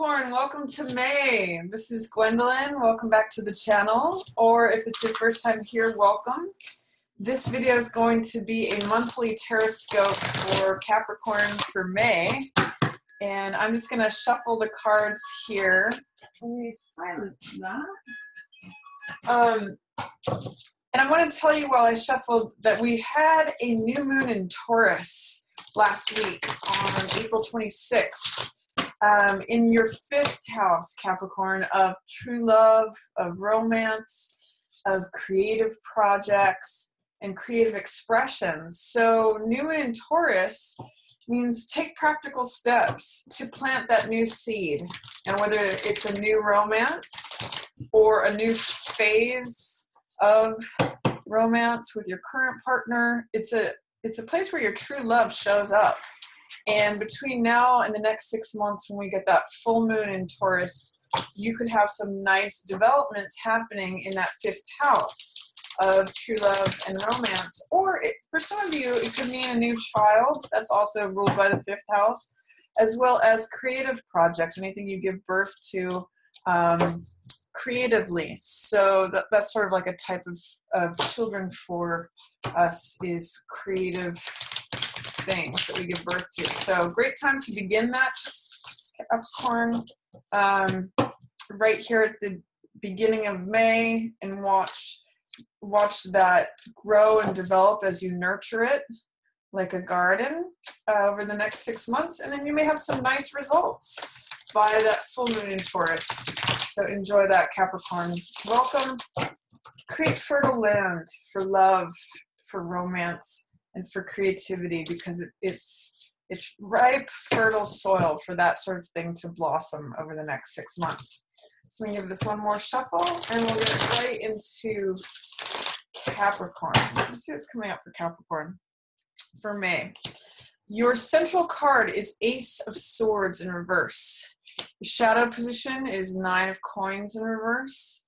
Capricorn, welcome to May. This is Gwendolyn. Welcome back to the channel. Or if it's your first time here, welcome. This video is going to be a monthly Tarotscope for Capricorn for May. And I'm just going to shuffle the cards here. Let me silence that. And I want to tell you while I shuffled that we had a new moon in Taurus last week on April 26th. In your fifth house, Capricorn, of true love, of romance, of creative projects, and creative expressions. So new moon in Taurus means take practical steps to plant that new seed. And whether it's a new romance or a new phase of romance with your current partner, it's a place where your true love shows up. And between now and the next 6 months, when we get that full moon in Taurus, you could have some nice developments happening in that fifth house of true love and romance. Or for some of you, it could mean a new child. That's also ruled by the fifth house, as well as creative projects, anything you give birth to creatively. So that's sort of like a type of children for us is creative things that we give birth to. So great time to begin that, Capricorn, right here at the beginning of May, and watch that grow and develop as you nurture it like a garden over the next 6 months, and then you may have some nice results by that full moon in Taurus. So enjoy that, Capricorn. Welcome. Create fertile land for love, for romance, and for creativity, because it's ripe, fertile soil for that sort of thing to blossom over the next 6 months. So we give this one more shuffle, and we'll get right into Capricorn. Let's see what's coming up for Capricorn for May. Your central card is Ace of Swords in reverse. The shadow position is Nine of Coins in reverse.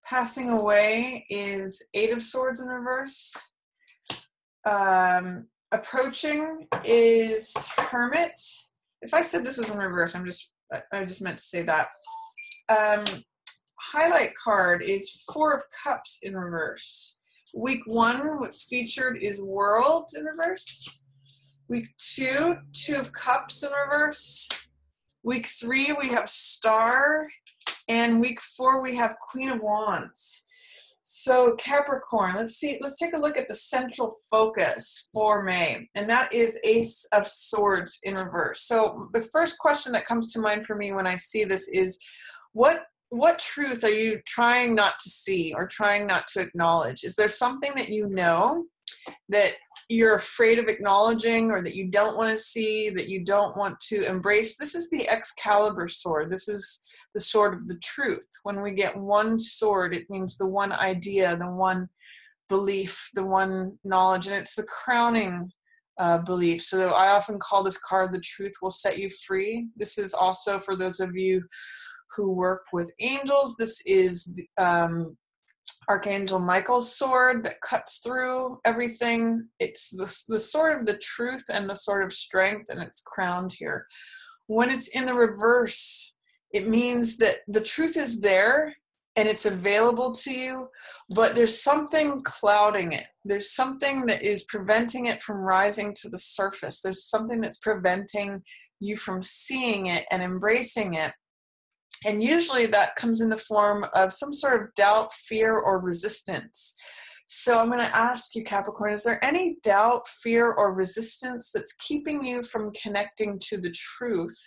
Passing away is Eight of Swords in reverse. Approaching is Hermit. If I said this was in reverse, I just meant to say that. Highlight card is Four of Cups in reverse. Week 1, what's featured is World in reverse. Week 2, Two of Cups in reverse. Week 3, we have Star. And week 4, we have Queen of Wands. So Capricorn, let's take a look at the central focus for May, and that is Ace of Swords in reverse. So the first question that comes to mind for me when I see this is, what truth are you trying not to see or trying not to acknowledge? Is there something that you know that you're afraid of acknowledging, or that you don't want to see, that you don't want to embrace? This is the Excalibur sword. This is the sword of the truth. When we get one sword, it means the one idea, the one belief, the one knowledge, and it's the crowning belief. So I often call this card The Truth Will Set You Free. This is also for those of you who work with angels. This is Archangel Michael's sword that cuts through everything. It's the sword of the truth and the sword of strength, and it's crowned here. When it's in the reverse, it means that the truth is there and it's available to you, but there's something clouding it. There's something that is preventing it from rising to the surface. There's something that's preventing you from seeing it and embracing it. And usually that comes in the form of some sort of doubt, fear, or resistance. So I'm going to ask you, Capricorn, is there any doubt, fear, or resistance that's keeping you from connecting to the truth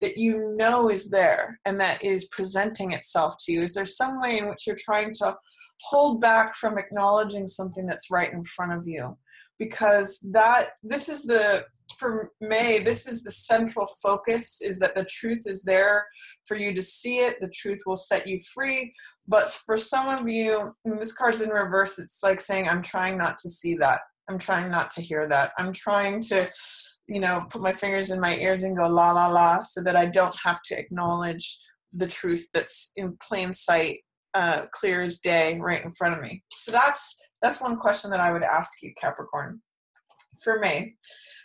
that you know is there and that is presenting itself to you? Is there some way in which you're trying to hold back from acknowledging something that's right in front of you? Because for May, this is the central focus, is that the truth is there for you to see it. The truth will set you free. But for some of you, and this card's in reverse, it's like saying, I'm trying not to see that. I'm trying not to hear that. I'm trying to, put my fingers in my ears and go la, la, la, so that I don't have to acknowledge the truth that's in plain sight, clear as day, right in front of me. So that's one question that I would ask you, Capricorn, for May.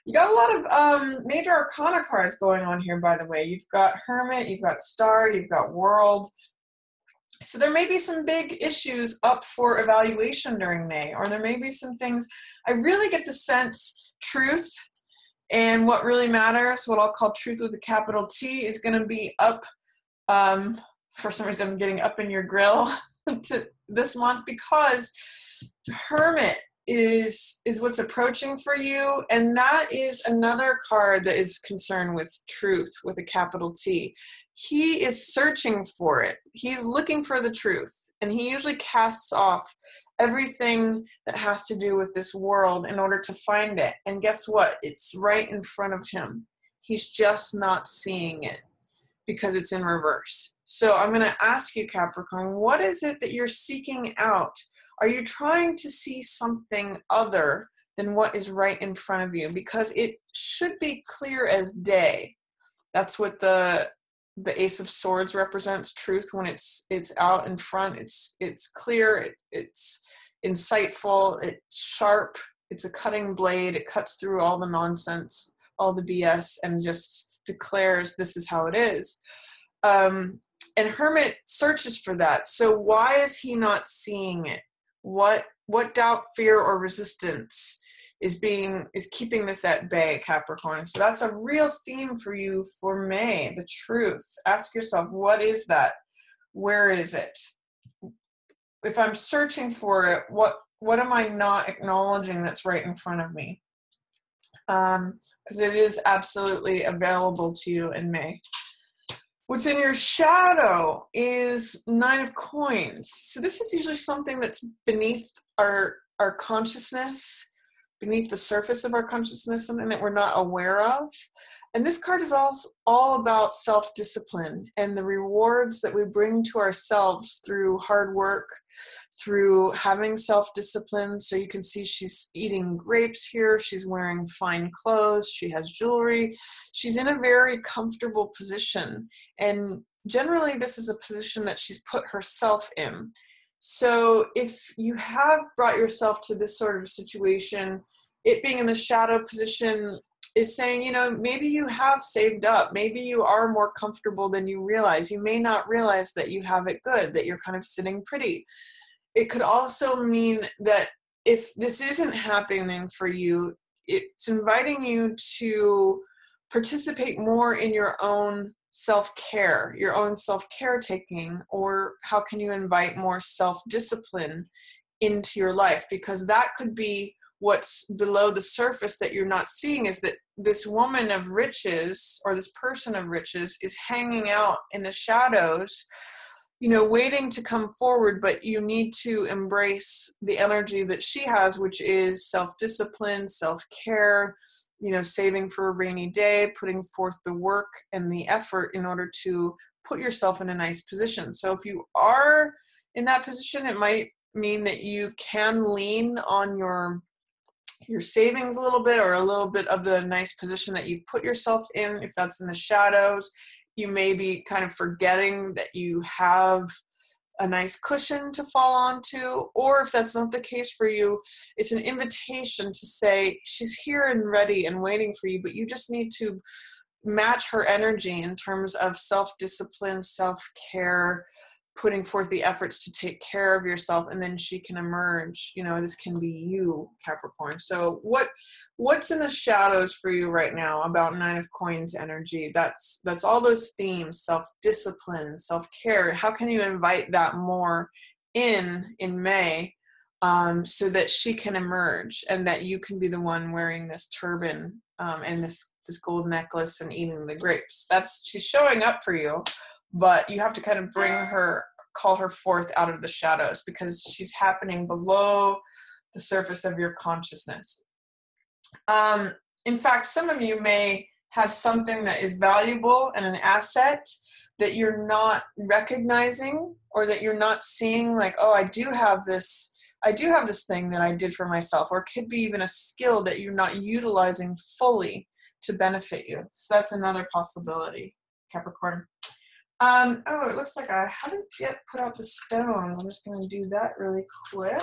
You got a lot of major arcana cards going on here, by the way. You've got Hermit, you've got Star, you've got World. So there may be some big issues up for evaluation during May, or there may be some things. I really get the sense truth and what really matters, what I'll call truth with a capital T, is going to be up. For some reason, I'm getting up in your grill to this month, because Hermit is what's approaching for you, and that is another card that is concerned with truth with a capital T. He is searching for it. He's looking for the truth, and he usually casts off everything that has to do with this world in order to find it. And guess what? It's right in front of him. He's just not seeing it because it's in reverse. So I'm going to ask you, Capricorn, what is it that you're seeking out? Are you trying to see something other than what is right in front of you? Because it should be clear as day. That's what the Ace of Swords represents, truth. When it's out in front, it's clear, it's insightful, it's sharp, it's a cutting blade. It cuts through all the nonsense, all the BS, and just declares this is how it is. And Hermit searches for that. So why is he not seeing it? What doubt, fear, or resistance is keeping this at bay, Capricorn? So that's a real theme for you for May, the truth. Ask yourself, what is that? Where is it? If I'm searching for it, what am I not acknowledging that's right in front of me? Because it is absolutely available to you in May. What's in your shadow is Nine of Coins. So this is usually something that's beneath our consciousness, beneath the surface of our consciousness, something that we're not aware of. And this card is all about self-discipline and the rewards that we bring to ourselves through hard work, through having self-discipline. So you can see she's eating grapes here. She's wearing fine clothes. She has jewelry. She's in a very comfortable position. And generally, this is a position that she's put herself in. So if you have brought yourself to this sort of situation, it being in the shadow position is saying, maybe you have saved up. Maybe you are more comfortable than you realize. You may not realize that you have it good, that you're kind of sitting pretty. It could also mean that if this isn't happening for you, it's inviting you to participate more in your own self-care, your own self-caretaking, or how can you invite more self-discipline into your life? Because that could be what's below the surface that you're not seeing, is that this woman of riches, or this person of riches, is hanging out in the shadows, waiting to come forward, but you need to embrace the energy that she has, which is self-discipline, self-care, saving for a rainy day, putting forth the work and the effort in order to put yourself in a nice position. So if you are in that position, it might mean that you can lean on your savings a little bit, or a little bit of the nice position that you've put yourself in. If that's in the shadows, you may be kind of forgetting that you have a nice cushion to fall onto. Or if that's not the case for you, it's an invitation to say, she's here and ready and waiting for you, but you just need to match her energy in terms of self-discipline, self-care, putting forth the efforts to take care of yourself, and then she can emerge. This can be you, Capricorn. So what's in the shadows for you right now about Nine of Coins energy? That's all those themes: self-discipline, self-care. How can you invite that more in May, so that she can emerge, and that you can be the one wearing this turban and this gold necklace and eating the grapes? She's showing up for you, but you have to kind of call her forth out of the shadows, because she's happening below the surface of your consciousness. In fact, some of you may have something that is valuable and an asset that you're not recognizing, or that you're not seeing, like, oh, I do have this thing that I did for myself, or it could be even a skill that you're not utilizing fully to benefit you. So that's another possibility, Capricorn. It looks like I haven't yet put out the stones. I'm just going to do that really quick.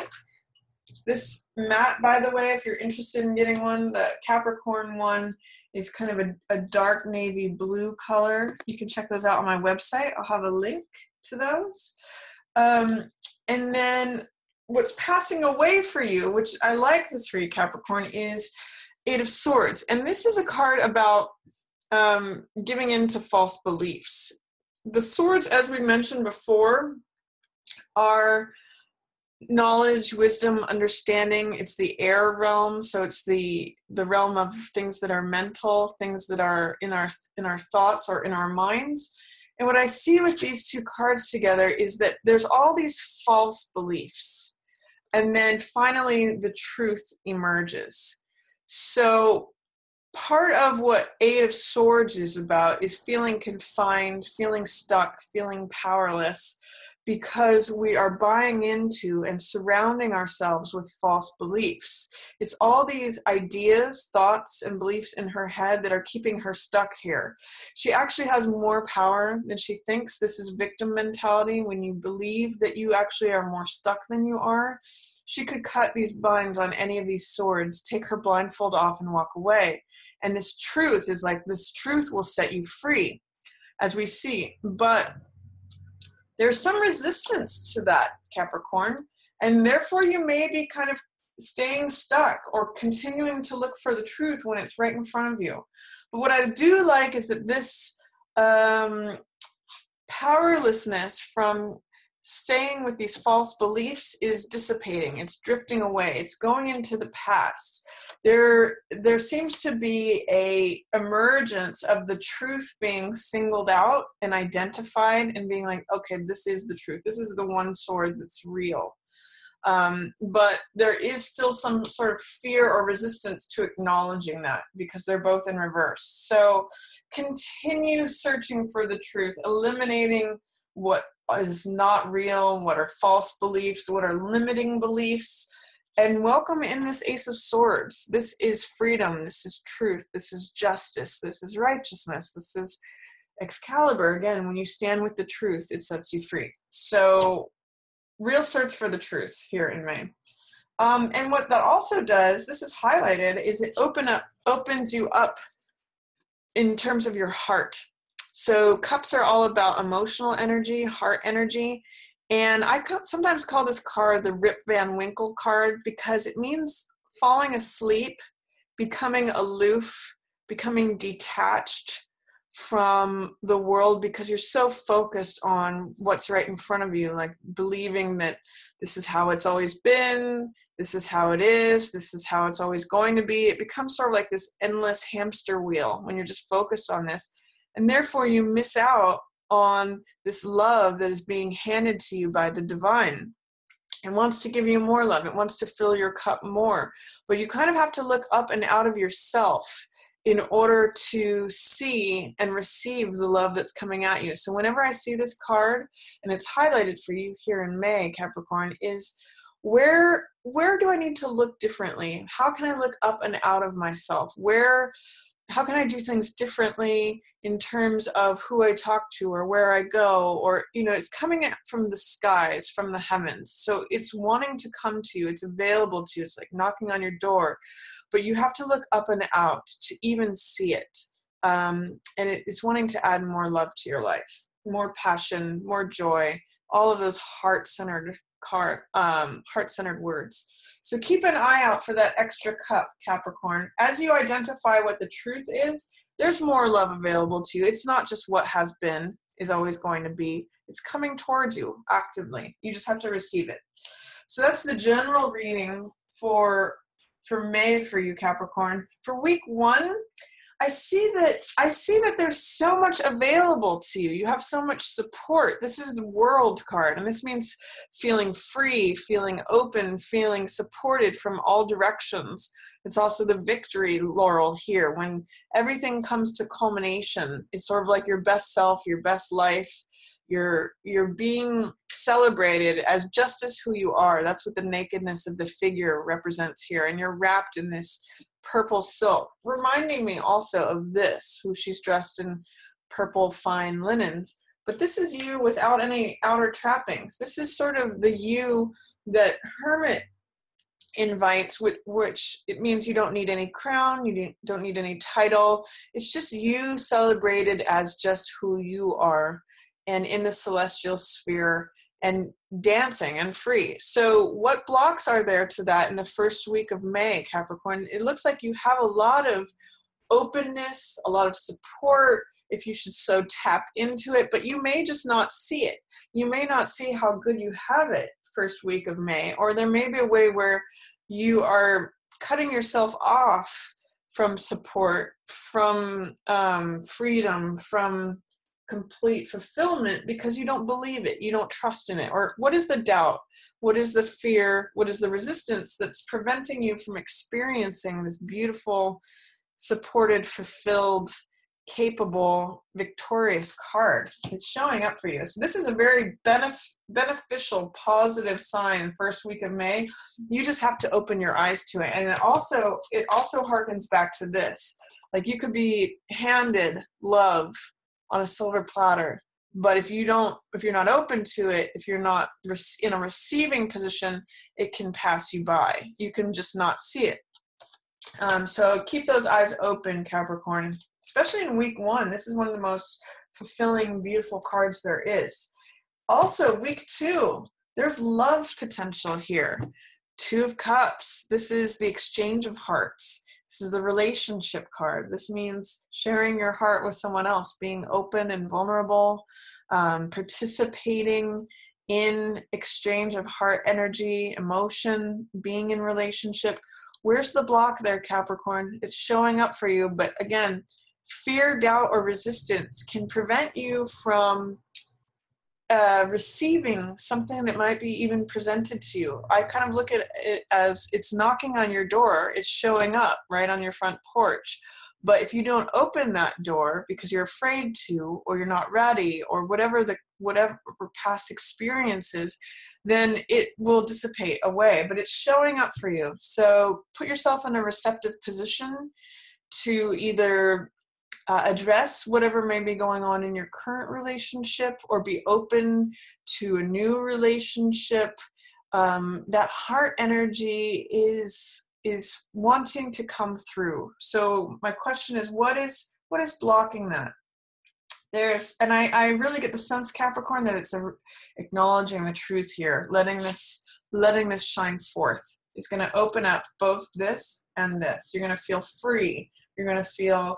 This mat, by the way, if you're interested in getting one, the Capricorn one is kind of a dark navy blue color. You can check those out on my website. I'll have a link to those. And then what's passing away for you, which I like this for you, Capricorn, is Eight of Swords. And this is a card about giving in to false beliefs. The swords, as we mentioned before, are knowledge, wisdom, understanding. It's the air realm, so it's the realm of things that are mental, things that are in our thoughts or in our minds. And what I see with these two cards together is that there's all these false beliefs, and then finally the truth emerges. So part of what Eight of Swords is about is feeling confined, feeling stuck, feeling powerless, because we are buying into and surrounding ourselves with false beliefs. It's all these ideas, thoughts, and beliefs in her head that are keeping her stuck here. She actually has more power than she thinks. This is victim mentality. When you believe that you actually are more stuck than you are, she could cut these binds on any of these swords, take her blindfold off, and walk away. And this truth is like, this truth will set you free, as we see. But there's some resistance to that, Capricorn, and therefore you may be kind of staying stuck or continuing to look for the truth when it's right in front of you. But what I do like is that this powerlessness from staying with these false beliefs is dissipating. It's drifting away. It's going into the past. There seems to be a emergence of the truth being singled out and identified and being like, okay, this is the truth. This is the one sword that's real. But there is still some sort of fear or resistance to acknowledging that, because they're both in reverse. So continue searching for the truth, eliminating what is not real, what are false beliefs, what are limiting beliefs, and welcome in this Ace of Swords. This is freedom, this is truth, this is justice, this is righteousness, this is Excalibur. Again, when you stand with the truth, it sets you free. So real search for the truth here in May. And what that also does, this is highlighted, is it opens you up in terms of your heart. So cups are all about emotional energy, heart energy. And I sometimes call this card the Rip Van Winkle card, because it means falling asleep, becoming aloof, becoming detached from the world, because you're so focused on what's right in front of you, like believing that this is how it's always been, this is how it is, this is how it's always going to be. It becomes sort of like this endless hamster wheel when you're just focused on this. And therefore you miss out on this love that is being handed to you by the divine. It wants to give you more love. It wants to fill your cup more. But you kind of have to look up and out of yourself in order to see and receive the love that's coming at you. So whenever I see this card, and it's highlighted for you here in May, Capricorn, is where do I need to look differently? How can I look up and out of myself? How can I do things differently in terms of who I talk to or where I go? Or, it's coming from the skies, from the heavens. So it's wanting to come to you. It's available to you. It's like knocking on your door. But you have to look up and out to even see it. And it's wanting to add more love to your life, more passion, more joy, all of those heart-centered words. So keep an eye out for that extra cup, Capricorn. As you identify what the truth is, there's more love available to you. It's not just what has been is always going to be. It's coming towards you actively. You just have to receive it. So that's the general reading for May for you, Capricorn. For week 1, I see that there's so much available to you. You have so much support. This is the World card, and this means feeling free, feeling open, feeling supported from all directions. It's also the Victory laurel here. When everything comes to culmination, it's sort of like your best self, your best life. You're being celebrated as just as who you are. That's what the nakedness of the figure represents here. And you're wrapped in this purple silk, reminding me also of this, who she's dressed in purple fine linens. But this is you without any outer trappings. This is sort of the you that Hermit invites, which it means you don't need any crown, you don't need any title. It's just you celebrated as just who you are and in the celestial sphere and dancing and free. So what blocks are there to that in the first week of May, Capricorn? It looks like you have a lot of openness, a lot of support, if you should so tap into it, but you may just not see it. You may not see how good you have it first week of May, or there may be a way where you are cutting yourself off from support, from freedom, from complete fulfillment because you don't believe it, you don't trust in it. Or what is the doubt? What is the fear? What is the resistance that's preventing you from experiencing this beautiful, supported, fulfilled, capable, victorious card? It's showing up for you. So this is a very beneficial, positive sign first week of May. You just have to open your eyes to it. And it also harkens back to this. Like you could be handed love on a silver platter, but if you're not open to it, if you're not in a receiving position, it can pass you by. You can just not see it. So keep those eyes open, Capricorn, especially in week 1. This is one of the most fulfilling, beautiful cards there is. Also, week 2, there's love potential here. 2 of Cups. This is the exchange of hearts. This is the relationship card. This means sharing your heart with someone else, being open and vulnerable, participating in exchange of heart energy, emotion, being in relationship. Where's the block there, Capricorn? It's showing up for you. But again, fear, doubt, or resistance can prevent you from receiving something that might be even presented to you. I kind of look at it as it's knocking on your door. It's showing up right on your front porch. But if you don't open that door because you're afraid to, or you're not ready, or whatever past experiences, then it will dissipate away. But it's showing up for you. So put yourself in a receptive position to either address whatever may be going on in your current relationship, or be open to a new relationship. That heart energy is wanting to come through. So my question is, what is blocking that? And I really get the sense, Capricorn, that it's acknowledging the truth here, letting this shine forth. It's going to open up both this and this. You're going to feel free. You're going to feel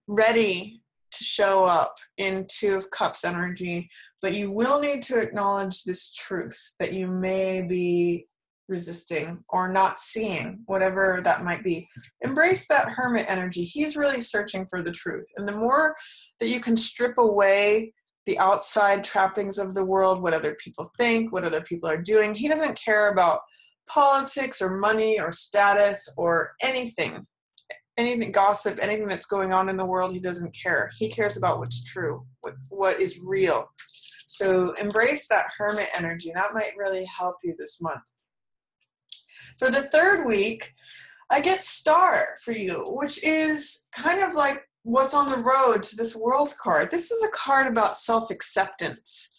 ready to show up in 2 of Cups energy, but you will need to acknowledge this truth that you may be resisting or not seeing, whatever that might be. Embrace that Hermit energy. He's really searching for the truth. And the more that you can strip away the outside trappings of the world, what other people think, what other people are doing, he doesn't care about politics or money or status or anything, gossip, anything that's going on in the world. He doesn't care. He cares about what's true, what is real. So embrace that Hermit energy. That might really help you this month. For the 3rd week, I get Star for you, which is kind of like what's on the road to this World card. This is a card about self-acceptance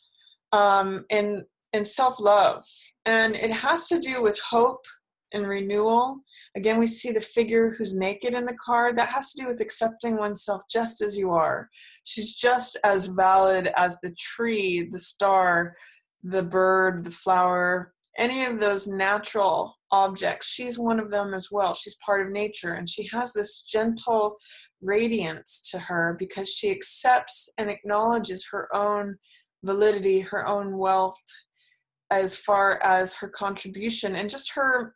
and self-love. And it has to do with hope and renewal. Again, we see the figure who's naked in the card. That has to do with accepting oneself just as you are. She's just as valid as the tree, the star, the bird, the flower, any of those natural objects. She's one of them as well. She's part of nature, and she has this gentle radiance to her because she accepts and acknowledges her own validity, her own wealth, as far as her contribution and just her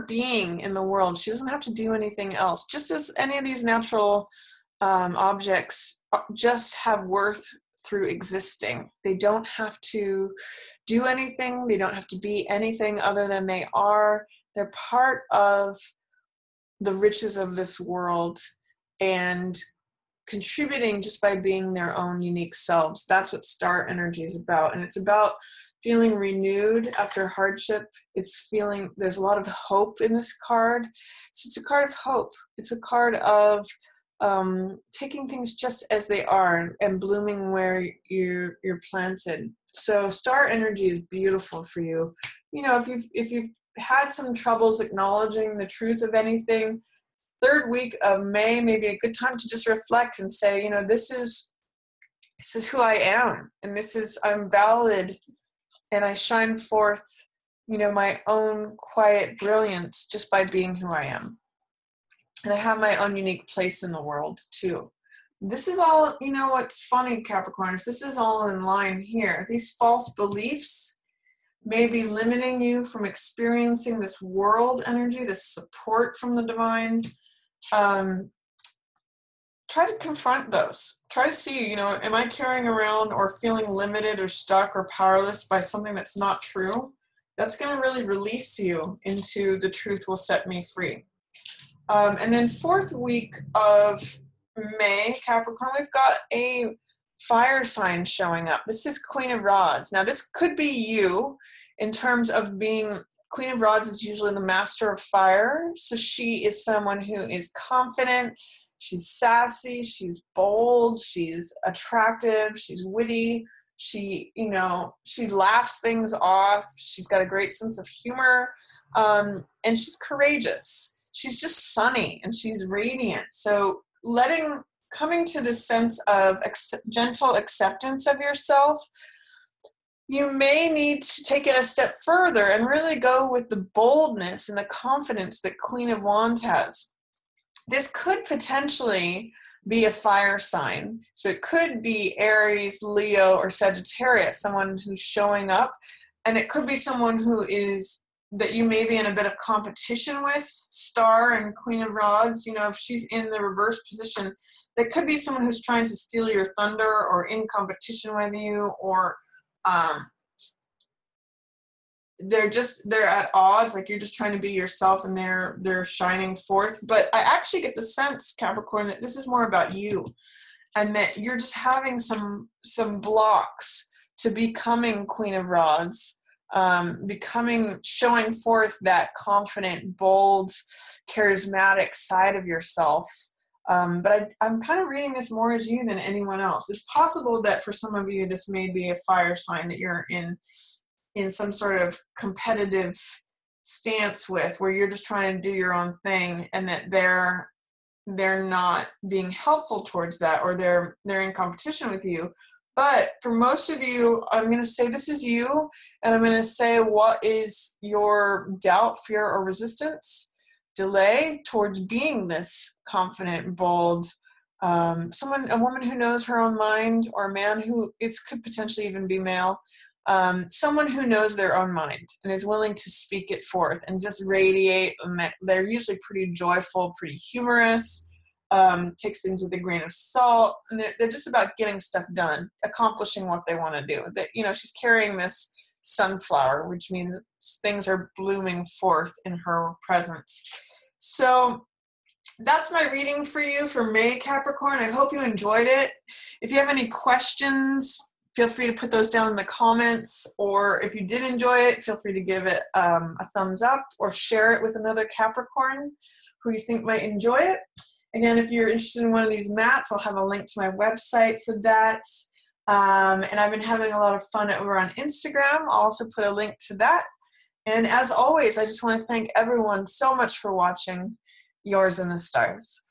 being in the world. She doesn't have to do anything else. Just as any of these natural objects just have worth through existing. They don't have to do anything. They don't have to be anything other than they are. They're part of the riches of this world and contributing just by being their own unique selves. That's what Star energy is about. And it's about feeling renewed after hardship. It's feeling there's a lot of hope in this card. So it's a card of hope. It's a card of taking things just as they are and blooming where you're planted. So star energy is beautiful for you. You know, if you've had some troubles acknowledging the truth of anything, third week of May may be a good time to just reflect and say, you know, this is who I am, and I'm valid, and I shine forth, you know, my own quiet brilliance just by being who I am. And I have my own unique place in the world too. This is all, you know, what's funny, Capricorns, this is all in line here. These false beliefs may be limiting you from experiencing this world energy, this support from the divine. Try to confront those. Try to see, you know, am I carrying around or feeling limited or stuck or powerless by something that's not true? That's going to really release you into the truth will set me free. And then fourth week of May, Capricorn, we've got a fire sign showing up. This is Queen of Rods. Now, this could be you in terms of being, Queen of Rods is usually the master of fire. So she is someone who is confident, she's sassy, she's bold, she's attractive, she's witty, she, you know, she laughs things off, she's got a great sense of humor, and she's courageous. She's just sunny and she's radiant. So coming to this sense of gentle acceptance of yourself, you may need to take it a step further and really go with the boldness and the confidence that Queen of Wands has. This could potentially be a fire sign. So it could be Aries, Leo, or Sagittarius, someone who's showing up. And it could be someone who is that you may be in a bit of competition with, Star and Queen of Rods. You know, if she's in the reverse position, that could be someone who's trying to steal your thunder or in competition with you, or they're at odds, like you're just trying to be yourself and they're shining forth. But I actually get the sense, Capricorn, that this is more about you and that you're just having some blocks to becoming Queen of Rods. Showing forth that confident, bold, charismatic side of yourself. But I'm kind of reading this more as you than anyone else. It's possible that for some of you, this may be a fire sign that you're in some sort of competitive stance with, where you're just trying to do your own thing, and that they're not being helpful towards that, or they're in competition with you. But for most of you, I'm going to say this is you, and I'm going to say what is your doubt, fear, or resistance, delay towards being this confident, bold, a woman who knows her own mind, or a man who, could potentially even be male, someone who knows their own mind and is willing to speak it forth and just radiate. And they're usually pretty joyful, pretty humorous. Takes things with a grain of salt, and they're just about getting stuff done, accomplishing what they want to do. That, you know, she's carrying this sunflower, which means things are blooming forth in her presence. So that's my reading for you for May, Capricorn. I hope you enjoyed it. If you have any questions, feel free to put those down in the comments, or if you did enjoy it, feel free to give it a thumbs up or share it with another Capricorn who you think might enjoy it. Again, if you're interested in one of these mats, I'll have a link to my website for that. And I've been having a lot of fun over on Instagram. I'll also put a link to that. And as always, I just want to thank everyone so much for watching. Yours in the stars.